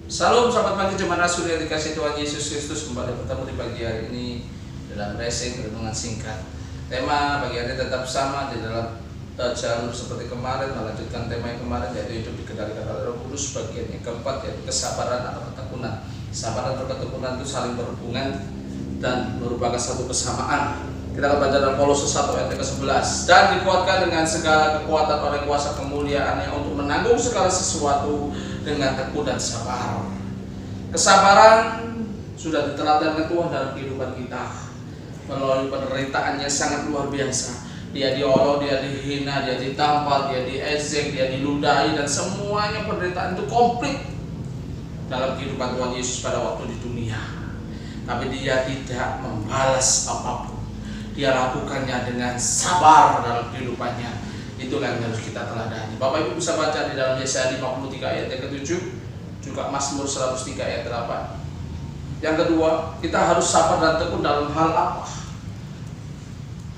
Salam, selamat pagi jemaat surya dikasih Tuhan Yesus Kristus. Kembali bertemu di pagi hari ini dalam racing renungan singkat. Tema pagi hari tetap sama di dalam jalur seperti kemarin, melanjutkan tema yang kemarin, yaitu hidup dikendalikan oleh Roh Kudus. Bagian yang keempat yaitu kesabaran atau ketekunan. Kesabaran atau ketekunan itu saling berhubungan dan merupakan satu kesamaan. Kita akan baca dalam Kolose 1 ayat ke-11. Dan dikuatkan dengan segala kekuatan oleh kuasa kemuliaannya untuk menanggung segala sesuatu dengan tekun dan sabar. Kesabaran sudah diteladankan Tuhan dalam kehidupan kita melalui penderitaannya sangat luar biasa. Dia diolok, dia dihina, dia ditampar, dia diezek, dia diludahi, dan semuanya penderitaan itu komplit dalam kehidupan Tuhan Yesus pada waktu di dunia. Tapi dia tidak membalas apapun. Dia lakukannya dengan sabar dalam kehidupannya. Itulah yang harus kita teladani. Bapak Ibu bisa baca di dalam Yesaya 53 ayat yang ke-7, juga Mazmur 103 ayat 8. Yang kedua, kita harus sabar dan tekun dalam hal apa?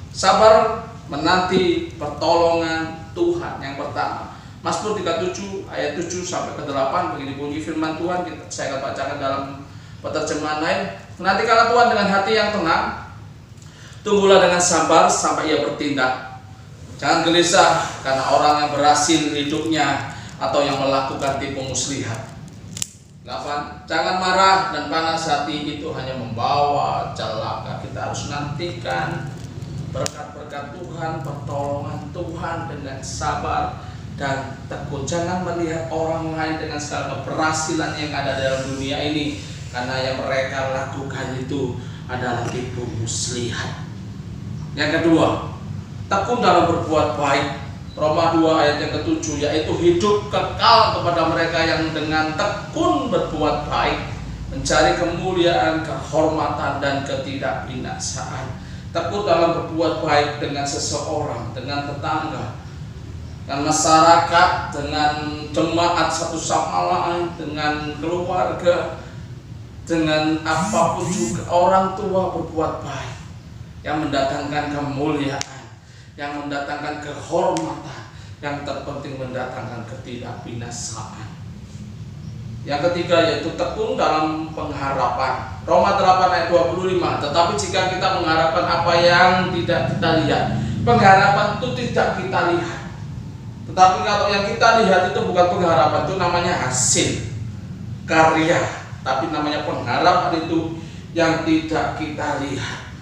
Sabar menanti pertolongan Tuhan. Yang pertama, Mazmur 37 ayat 7 sampai ke-8, begini bunyi firman Tuhan. Saya akan bacakan dalam penerjemahan lain. Nantikanlah Tuhan dengan hati yang tenang, tunggulah dengan sabar sampai ia bertindak. Jangan gelisah karena orang yang berhasil hidupnya atau yang melakukan tipu muslihat. 8. Jangan marah dan panas hati, itu hanya membawa celaka. Kita harus nantikan berkat-berkat Tuhan, pertolongan Tuhan dengan sabar dan tekun. Jangan melihat orang lain dengan segala keberhasilan yang ada dalam dunia ini, karena yang mereka lakukan itu adalah tipu muslihat. Yang kedua, tekun dalam berbuat baik. Roma 2 ayat yang ke-7, yaitu hidup kekal kepada mereka yang dengan tekun berbuat baik, mencari kemuliaan, kehormatan, dan ketidakbinasaan. Tekun dalam berbuat baik dengan seseorang, dengan tetangga, dengan masyarakat, dengan jemaat satu sama lain, dengan keluarga, dengan apapun juga. Orang tua berbuat baik yang mendatangkan kemuliaan, yang mendatangkan kehormatan, yang terpenting mendatangkan ketidakbinasaan. Yang ketiga yaitu tekun dalam pengharapan. Roma 8 ayat 25. Tetapi jika kita mengharapkan apa yang tidak kita lihat, pengharapan itu tidak kita lihat. Tetapi kalau yang kita lihat itu bukan pengharapan, itu namanya hasil karya. Tapi namanya pengharapan itu yang tidak kita lihat.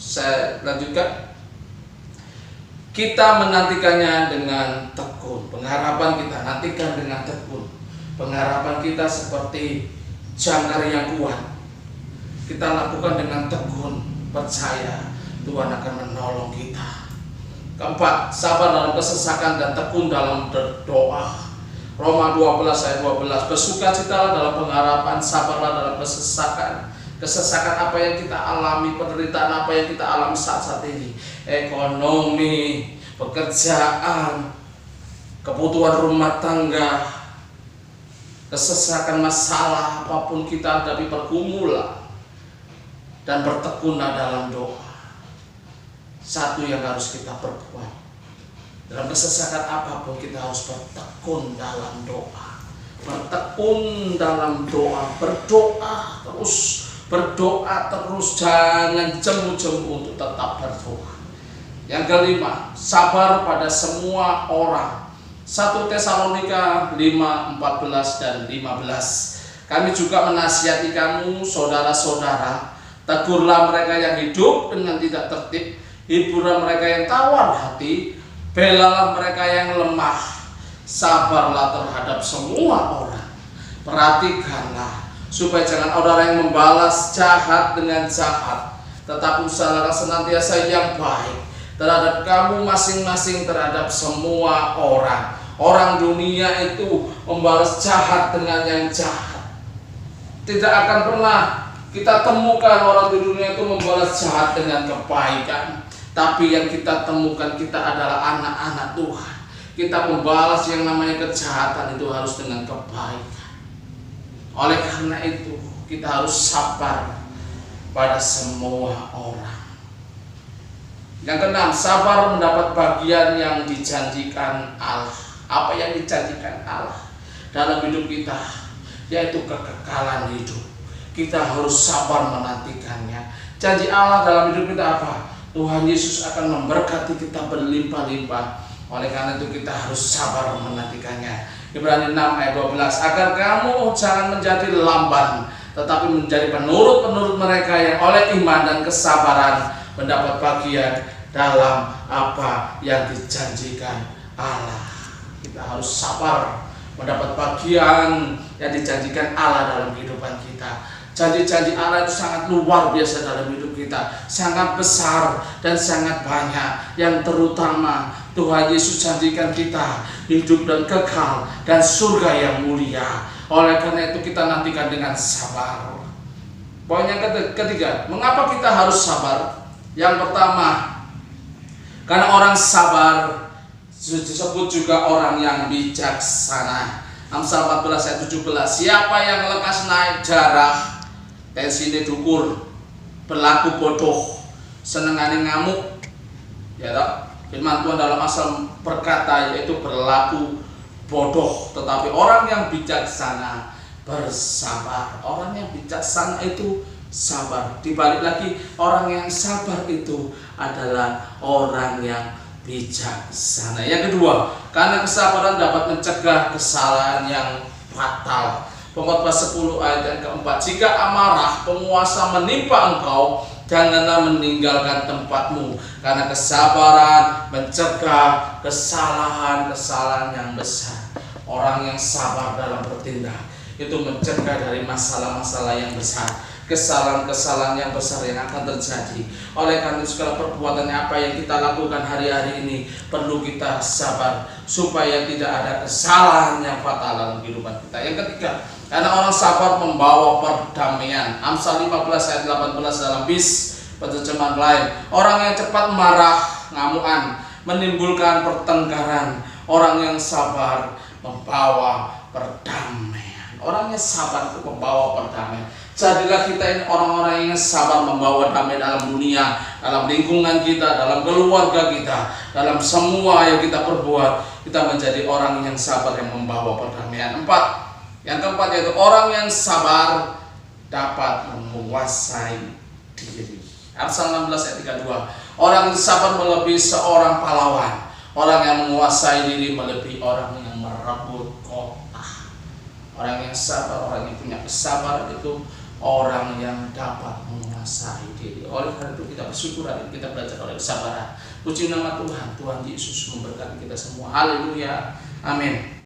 Saya lanjutkan. Kita menantikannya dengan tekun. Pengharapan kita nantikan dengan tekun. Pengharapan kita seperti jangkar yang kuat. Kita lakukan dengan tekun, percaya Tuhan akan menolong kita. Keempat, sabar dalam kesesakan dan tekun dalam berdoa. Roma 12 ayat 12. Bersukacitalah dalam pengharapan, sabarlah dalam kesesakan. Kesesakan apa yang kita alami, penderitaan apa yang kita alami saat ini, ekonomi, pekerjaan, kebutuhan rumah tangga, kesesakan masalah apapun kita hadapi, pergumulan, dan bertekunlah dalam doa. Satu yang harus kita perbuat dalam kesesakan apapun, kita harus bertekun dalam doa. Bertekun dalam doa, berdoa terus. Berdoa terus, jangan jemu-jemu untuk tetap berdoa. Yang kelima, sabar pada semua orang. 1 Tesalonika 5, 14 dan 15. Kami juga menasihati kamu, saudara-saudara, tegurlah mereka yang hidup dengan tidak tertib, hiburlah mereka yang tawar hati, belalah mereka yang lemah, sabarlah terhadap semua orang. Perhatikanlah supaya jangan ada yang membalas jahat dengan jahat, tetapi usahalah senantiasa yang baik terhadap kamu masing-masing, terhadap semua orang. Orang dunia itu membalas jahat dengan yang jahat. Tidak akan pernah kita temukan orang di dunia itu membalas jahat dengan kebaikan. Tapi yang kita temukan, kita adalah anak-anak Tuhan. Kita membalas yang namanya kejahatan itu harus dengan kebaikan. Oleh karena itu, kita harus sabar pada semua orang. Yang keenam, sabar mendapat bagian yang dijanjikan Allah. Apa yang dijanjikan Allah? dalam hidup kita, yaitu kekekalan hidup. Kita harus sabar menantikannya. Janji Allah dalam hidup kita apa? Tuhan Yesus akan memberkati kita berlimpah-limpah. Oleh karena itu kita harus sabar menantikannya. Ibrani 6 ayat 12, agar kamu jangan menjadi lamban, tetapi menjadi penurut-penurut mereka yang oleh iman dan kesabaran mendapat bagian dalam apa yang dijanjikan Allah. Kita harus sabar mendapat bagian yang dijanjikan Allah dalam kehidupan kita. Janji-janji Allah itu sangat luar biasa dalam hidup kita, sangat besar dan sangat banyak. Yang terutama Tuhan Yesus janjikan kita hidup dan kekal dan surga yang mulia. Oleh karena itu kita nantikan dengan sabar. Poin yang ketiga, mengapa kita harus sabar? Yang pertama, karena orang sabar disebut juga orang yang bijaksana. Amsal 14 ayat 17, siapa yang lekas naik jarah, tensinya dukur, berlaku bodoh, senengane ngamuk, ya tak? Firman Tuhan dalam Amsal berkata yaitu berlaku bodoh, tetapi orang yang bijaksana bersabar. Orang yang bijaksana itu sabar. Dibalik lagi, orang yang sabar itu adalah orang yang bijaksana. Yang kedua, karena kesabaran dapat mencegah kesalahan yang fatal. Pengkhotbah 10 ayat yang keempat, jika amarah penguasa menimpa engkau, janganlah meninggalkan tempatmu, karena kesabaran mencegah kesalahan-kesalahan yang besar. Orang yang sabar dalam bertindak itu mencegah dari masalah-masalah yang besar, kesalahan-kesalahan yang besar yang akan terjadi. Oleh karena itu segala perbuatan apa yang kita lakukan hari-hari ini perlu kita sabar supaya tidak ada kesalahan yang fatal dalam kehidupan kita. Yang ketiga, karena orang sabar membawa perdamaian. Amsal 15 ayat 18 dalam bis penerjemahan lain, orang yang cepat marah, ngamuan, menimbulkan pertengkaran. Orang yang sabar membawa perdamaian. Orang yang sabar itu membawa perdamaian. Jadilah kita ini orang-orang yang sabar membawa damai dalam dunia, dalam lingkungan kita, dalam keluarga kita, dalam semua yang kita perbuat. Kita menjadi orang yang sabar yang membawa perdamaian. Yang keempat yaitu orang yang sabar dapat menguasai diri. Amsal 16 ayat 32, orang yang sabar melebihi seorang pahlawan. Orang yang menguasai diri melebihi orang yang merebut kota. Orang yang sabar, orang yang punya kesabaran itu orang yang dapat menguasai diri. Oleh karena itu kita bersyukur hari ini kita belajar oleh kesabaran. Puji nama Tuhan, Tuhan Yesus memberkati kita semua. Haleluya. Amin.